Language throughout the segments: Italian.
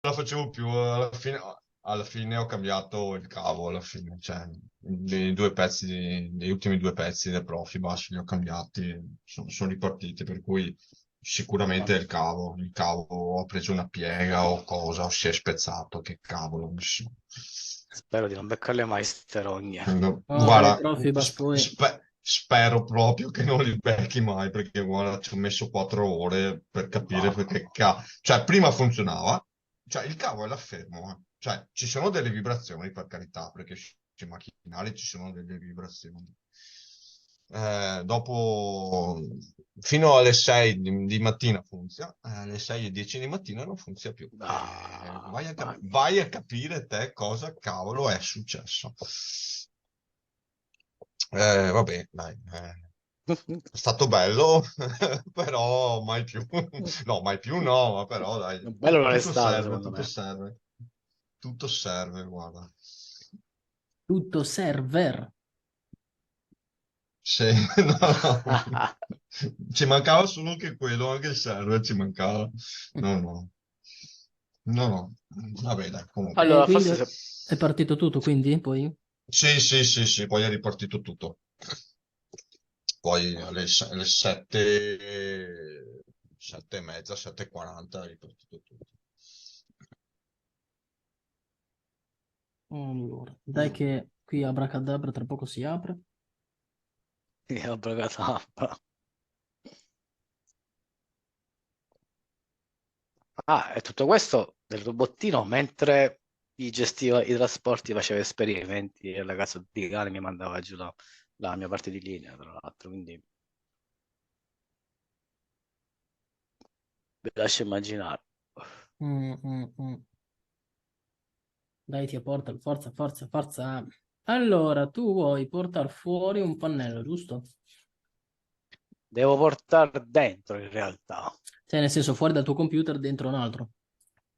la facevo più, alla fine ho cambiato il cavo, alla fine, cioè i due pezzi, gli ultimi due pezzi del Profibus li ho cambiati, sono ripartiti, per cui sicuramente è il cavo ho preso una piega o cosa, o si è spezzato, che cavolo, non so. Spero di non beccarle mai ste rogne. No, No, dai, guarda, Profibus poi. spero proprio che non li becchi mai, perché guarda, ci ho messo 4 ore per capire No. perché cioè prima funzionava, cioè il cavo è la fermo, cioè ci sono delle vibrazioni per carità, perché sui macchinari ci sono delle vibrazioni. Dopo, fino alle 6 di mattina funziona, alle 6 e 10 di mattina non funziona più. No, Vai a capire te cosa cavolo è successo. Vabbè, dai, è stato bello, però mai più. No, mai più no, ma però dai, bello non è stato, secondo tutto me. serve, tutto serve, guarda. Tutto server. Sì, no, no. Ci mancava solo che quello, anche il server ci mancava. No, no, no, no. Vabbè, dai, comunque. Allora, Sì, forse se... è partito tutto, quindi poi? sì, sì, sì, sì, poi è ripartito tutto. Poi alle 7, 7 e mezza, 7:40 è ripartito tutto. Allora, dai che qui Abracadabra tra poco si apre. Abracadabra. Ah, e tutto questo del robottino mentre gli gestiva i trasporti, faceva esperimenti e la casa di cane mi mandava giù la mia parte di linea, tra l'altro, quindi vi lascio immaginare. Mm, mm, mm. Dai, ti porta, forza, forza, forza. Allora, tu vuoi portare fuori un pannello, giusto? Devo portare dentro in realtà. Cioè, nel senso, fuori dal tuo computer, dentro un altro.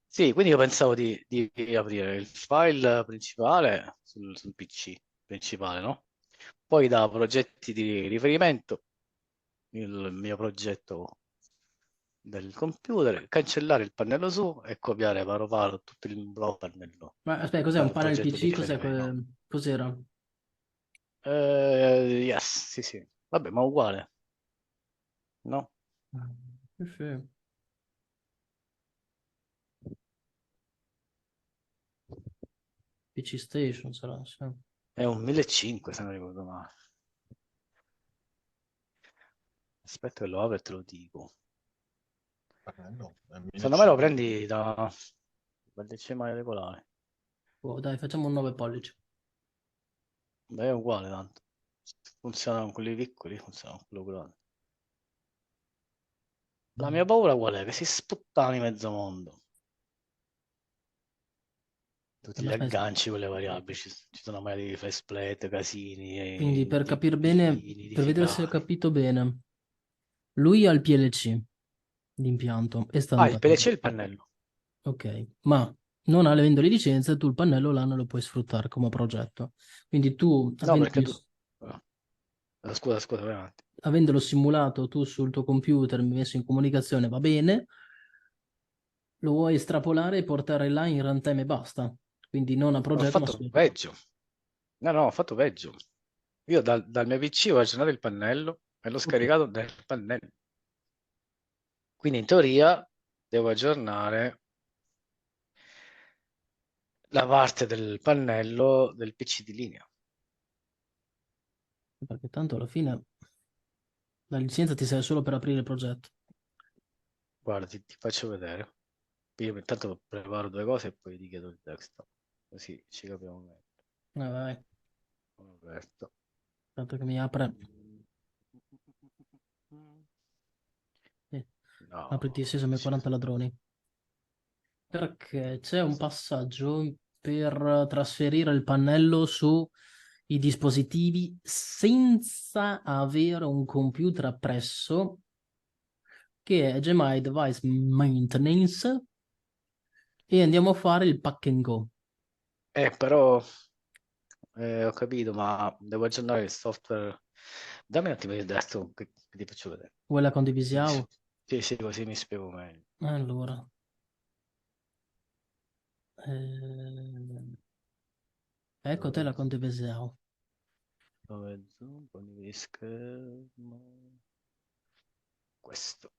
Sì, quindi io pensavo di aprire il file principale sul PC principale, no? Poi da progetti di riferimento, il mio progetto del computer, cancellare il pannello su e copiare paro paro tutto il blocco pannello Ma aspetta, cos'è un dal panel progetto di PC? riferimento. Cos'era? Yes, sì, sì. Vabbè, ma uguale, no? Sì, sì. PC Station sarà, sì. È un 1500 se non ricordo male. Aspetta che lo apro e te lo dico. No, è Secondo me lo 1500. prendi dal decimale regolare. Oh, dai, facciamo un 9 pollici. Beh, è uguale tanto. Funziona con quelli piccoli, funziona con quello grande. La mia paura qual è? Che si sputtani mezzo mondo. Tu ti Vabbè, li aspetta. agganci con le variabili, ci sono magari faceplate, casini, Quindi per capire bene, divini, per vedere se ho edificare. capito bene, lui ha il PLC, l'impianto, è Ah, il standard. PLC e il pannello. Ok, ma non avendo le licenze, tu il pannello là non lo puoi sfruttare come progetto. Quindi tu, No, perché tu... Scusa, scusa, vai avanti. avendolo simulato tu sul tuo computer, messo in comunicazione, va bene, lo vuoi estrapolare e portare là in runtime e basta. Quindi non a Ho progetto, ma fatto su. peggio. No, no, ho fatto peggio. Io dal mio PC ho aggiornato il pannello e l'ho Ok, scaricato dal pannello. Quindi in teoria devo aggiornare la parte del pannello del PC di linea. perché tanto alla fine la licenza ti serve solo per aprire il progetto. Guarda, ti faccio vedere. Io intanto preparo due cose e poi ti chiedo il testo. Così ci capiamo meglio. Vai, Roberto. tanto che mi apre. Eh, apriti No, Sesame 40 ladroni. Perché c'è un passaggio per trasferire il pannello su i dispositivi senza avere un computer appresso, che è Gmi Device Maintenance, e andiamo a fare il pack and go. però ho capito, ma devo aggiornare il software. Dammi un attimo di testo che ti faccio vedere. Vuoi la Così, condivisiamo? sì, sì, così mi spiego meglio. Allora, Eh, ecco te la Dove, Conte Beseo. dove zoom, condividi schermo. Questo.